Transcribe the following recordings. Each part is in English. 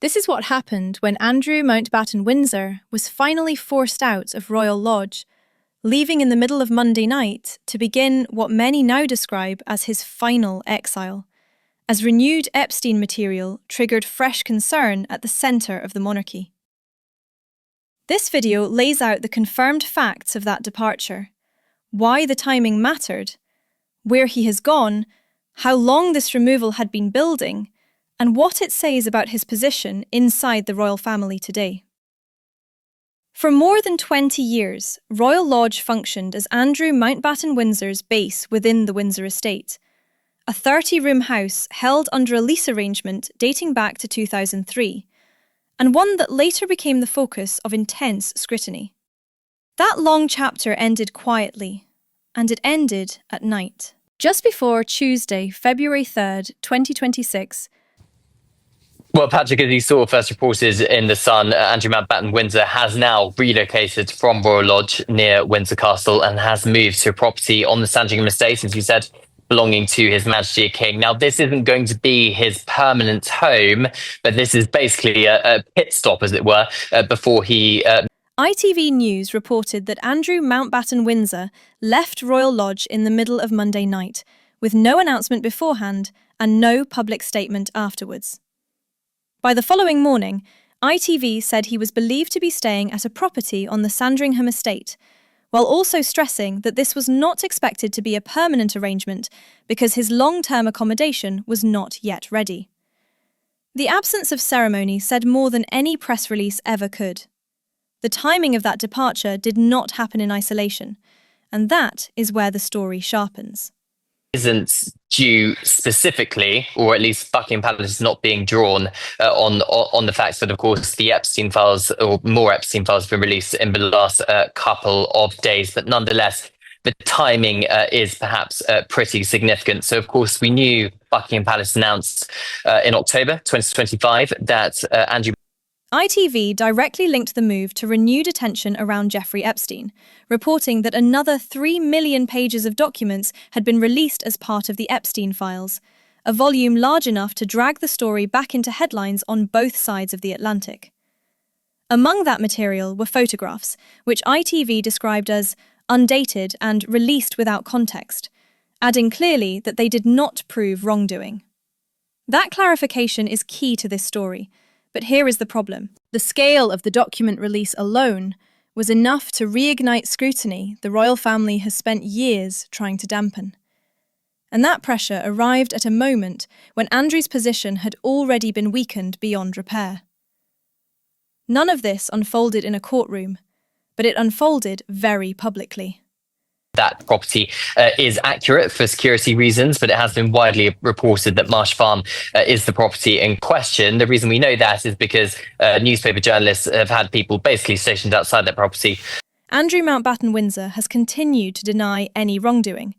This is what happened when Andrew Mountbatten-Windsor was finally forced out of Royal Lodge, leaving in the middle of Monday night to begin what many now describe as his final exile, as renewed Epstein material triggered fresh concern at the centre of the monarchy. This video lays out the confirmed facts of that departure, why the timing mattered, where he has gone, how long this removal had been building, and what it says about his position inside the royal family today. For more than 20 years, Royal Lodge functioned as Andrew Mountbatten-Windsor's base within the Windsor estate, a 30-room house held under a lease arrangement dating back to 2003, and one that later became the focus of intense scrutiny. That long chapter ended quietly, and it ended at night. Just before Tuesday, February 3rd, 2026, Well, Patrick, as you saw first reported in The Sun, Andrew Mountbatten-Windsor has now relocated from Royal Lodge near Windsor Castle and has moved to a property on the Sandringham estate, as you said, belonging to His Majesty the King. Now, this isn't going to be his permanent home, but this is basically a pit stop, as it were, before he ITV News reported that Andrew Mountbatten-Windsor left Royal Lodge in the middle of Monday night, with no announcement beforehand and no public statement afterwards. By the following morning, ITV said he was believed to be staying at a property on the Sandringham estate, while also stressing that this was not expected to be a permanent arrangement because his long-term accommodation was not yet ready. The absence of ceremony said more than any press release ever could. The timing of that departure did not happen in isolation, and that is where the story sharpens. Isn't due specifically, or at least Buckingham Palace is not being drawn on the fact that, of course, the Epstein files or more Epstein files have been released in the last couple of days. But nonetheless, the timing is perhaps pretty significant. So, of course, we knew Buckingham Palace announced in October 2025 that Andrew ITV directly linked the move to renewed attention around Jeffrey Epstein, reporting that another 3 million pages of documents had been released as part of the Epstein files, a volume large enough to drag the story back into headlines on both sides of the Atlantic. Among that material were photographs, which ITV described as undated and released without context, adding clearly that they did not prove wrongdoing. That clarification is key to this story. But here is the problem. The scale of the document release alone was enough to reignite scrutiny the royal family has spent years trying to dampen. And that pressure arrived at a moment when Andrew's position had already been weakened beyond repair. None of this unfolded in a courtroom, but it unfolded very publicly. That property is accurate for security reasons, but it has been widely reported that Marsh Farm is the property in question. The reason we know that is because newspaper journalists have had people basically stationed outside that property. Andrew Mountbatten-Windsor has continued to deny any wrongdoing,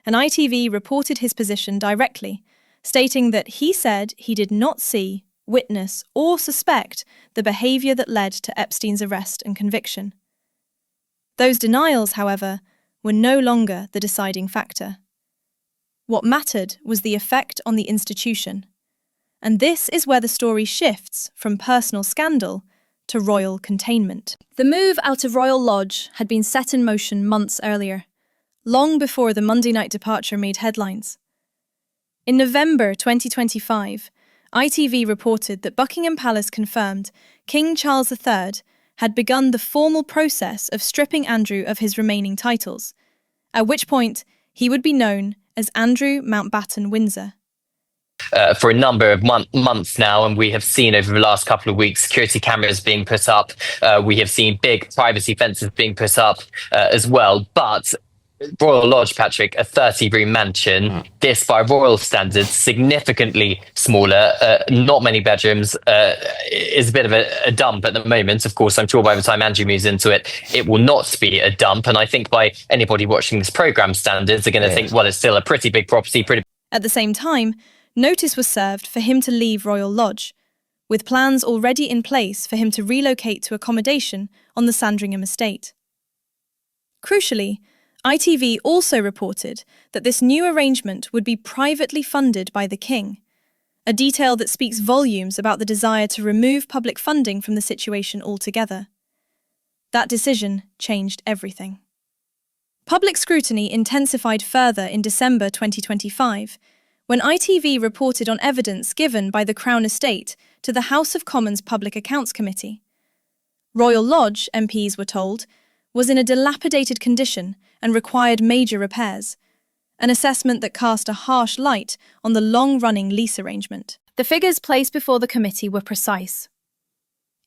and ITV reported his position directly, stating that he said he did not see, witness, or suspect the behaviour that led to Epstein's arrest and conviction. Those denials, however, were no longer the deciding factor. What mattered was the effect on the institution. And this is where the story shifts from personal scandal to royal containment. The move out of Royal Lodge had been set in motion months earlier, long before the Monday night departure made headlines. In November 2025, ITV reported that Buckingham Palace confirmed King Charles III had begun the formal process of stripping Andrew of his remaining titles, at which point he would be known as Andrew Mountbatten-Windsor. For a number of months now, and we have seen over the last couple of weeks security cameras being put up. We have seen big privacy fences being put up as well. But Royal Lodge, Patrick, a 30-room mansion, this by royal standards, significantly smaller, not many bedrooms, is a bit of a dump at the moment. Of course, I'm sure by the time Andrew moves into it, it will not be a dump. And I think by anybody watching this programme standards are going to think, well, it's still a pretty big property. At the same time, notice was served for him to leave Royal Lodge, with plans already in place for him to relocate to accommodation on the Sandringham estate. Crucially, ITV also reported that this new arrangement would be privately funded by the King, a detail that speaks volumes about the desire to remove public funding from the situation altogether. That decision changed everything. Public scrutiny intensified further in December 2025, when ITV reported on evidence given by the Crown Estate to the House of Commons Public Accounts Committee. Royal Lodge, MPs were told, was in a dilapidated condition and required major repairs, an assessment that cast a harsh light on the long-running lease arrangement. The figures placed before the committee were precise.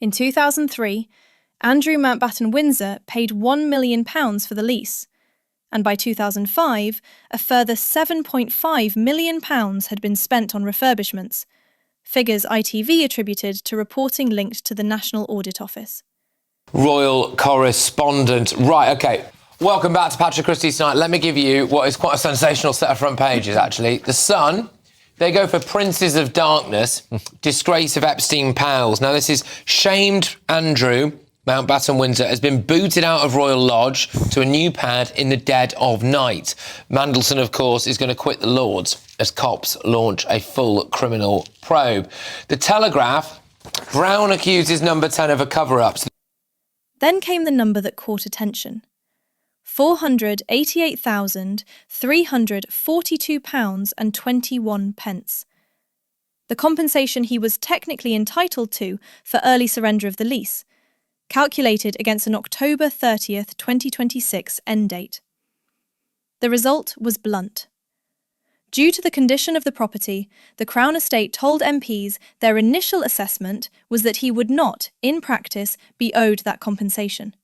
In 2003, Andrew Mountbatten-Windsor paid £1 million for the lease, and by 2005, a further £7.5 million had been spent on refurbishments, figures ITV attributed to reporting linked to the National Audit Office. Royal correspondent. Right, okay. Welcome back to Patrick Christie's Tonight. Let me give you what is quite a sensational set of front pages, actually. The Sun, they go for Princes of Darkness, disgrace of Epstein pals. Now, this is shamed Andrew Mountbatten-Windsor has been booted out of Royal Lodge to a new pad in the dead of night. Mandelson, of course, is going to quit the Lords as cops launch a full criminal probe. The Telegraph, Brown accuses Number 10 of a cover-up. Then came the number that caught attention. £488,342.21. The compensation he was technically entitled to for early surrender of the lease, calculated against an October 30th, 2026 end date. The result was blunt. Due to the condition of the property, the Crown Estate told MPs their initial assessment was that he would not, in practice, be owed that compensation.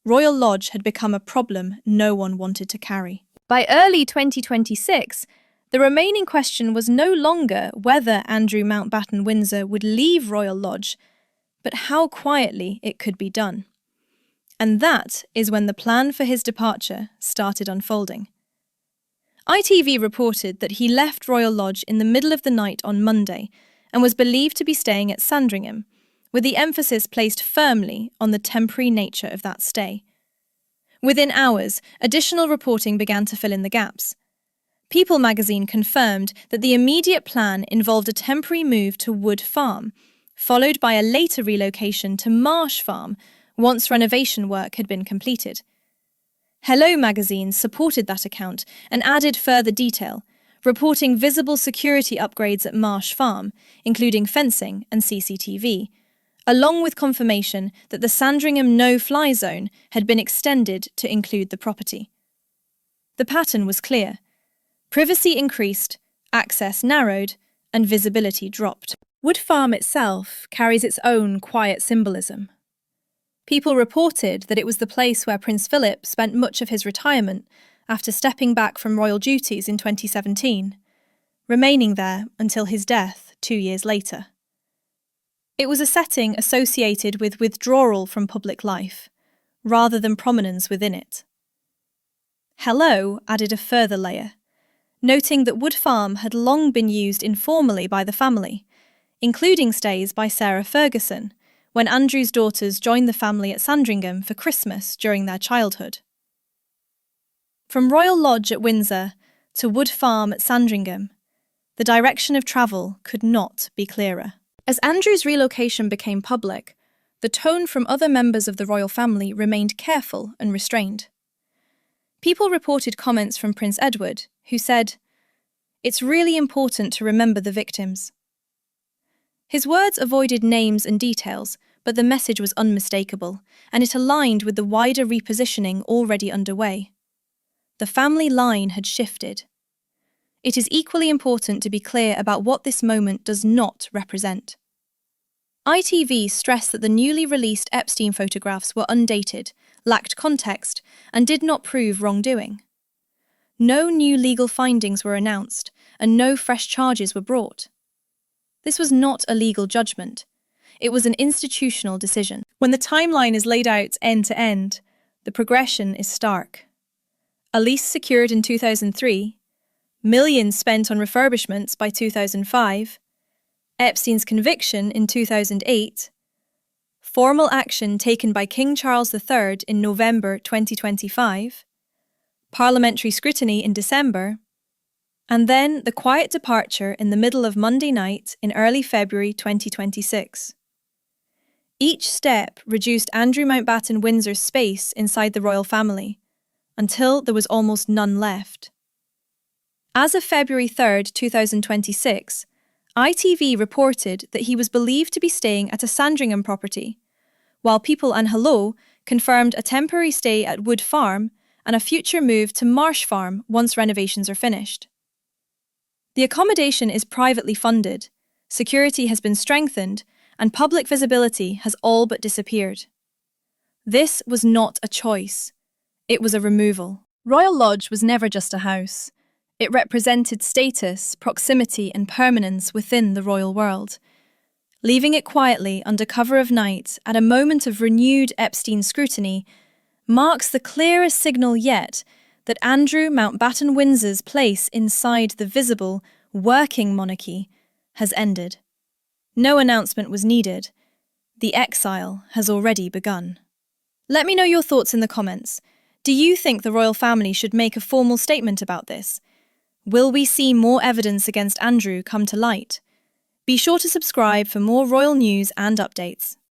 Royal Lodge had become a problem no one wanted to carry. By early 2026, the remaining question was no longer whether Andrew Mountbatten-Windsor would leave Royal Lodge, but how quietly it could be done. And that is when the plan for his departure started unfolding. ITV reported that he left Royal Lodge in the middle of the night on Monday and was believed to be staying at Sandringham, with the emphasis placed firmly on the temporary nature of that stay. Within hours, additional reporting began to fill in the gaps. People magazine confirmed that the immediate plan involved a temporary move to Wood Farm, followed by a later relocation to Marsh Farm once renovation work had been completed. Hello magazine supported that account and added further detail, reporting visible security upgrades at Marsh Farm, including fencing and CCTV, along with confirmation that the Sandringham no-fly zone had been extended to include the property. The pattern was clear. Privacy increased, access narrowed, and visibility dropped. Wood Farm itself carries its own quiet symbolism. People reported that it was the place where Prince Philip spent much of his retirement after stepping back from royal duties in 2017, remaining there until his death 2 years later. It was a setting associated with withdrawal from public life, rather than prominence within it. Hello added a further layer, noting that Wood Farm had long been used informally by the family, including stays by Sarah Ferguson, when Andrew's daughters joined the family at Sandringham for Christmas during their childhood. From Royal Lodge at Windsor to Wood Farm at Sandringham, the direction of travel could not be clearer. As Andrew's relocation became public, the tone from other members of the royal family remained careful and restrained. People reported comments from Prince Edward, who said, "It's really important to remember the victims." His words avoided names and details, but the message was unmistakable, and it aligned with the wider repositioning already underway. The family line had shifted. It is equally important to be clear about what this moment does not represent. ITV stressed that the newly released Epstein photographs were undated, lacked context, and did not prove wrongdoing. No new legal findings were announced, and no fresh charges were brought. This was not a legal judgment. It was an institutional decision. When the timeline is laid out end to end, the progression is stark. A lease secured in 2003, millions spent on refurbishments by 2005, Epstein's conviction in 2008, formal action taken by King Charles III in November 2025, parliamentary scrutiny in December, And then the quiet departure in the middle of Monday night in early February 2026. Each step reduced Andrew Mountbatten-Windsor's space inside the royal family, until there was almost none left. As of February 3rd, 2026, ITV reported that he was believed to be staying at a Sandringham property, while People and Hello confirmed a temporary stay at Wood Farm and a future move to Marsh Farm once renovations are finished. The accommodation is privately funded, security has been strengthened, and public visibility has all but disappeared. This was not a choice. It was a removal. Royal Lodge was never just a house. It represented status, proximity, and permanence within the royal world. Leaving it quietly under cover of night at a moment of renewed Epstein scrutiny marks the clearest signal yet that Andrew Mountbatten-Windsor's place inside the visible, working monarchy has ended. No announcement was needed. The exile has already begun. Let me know your thoughts in the comments. Do you think the royal family should make a formal statement about this? Will we see more evidence against Andrew come to light? Be sure to subscribe for more royal news and updates.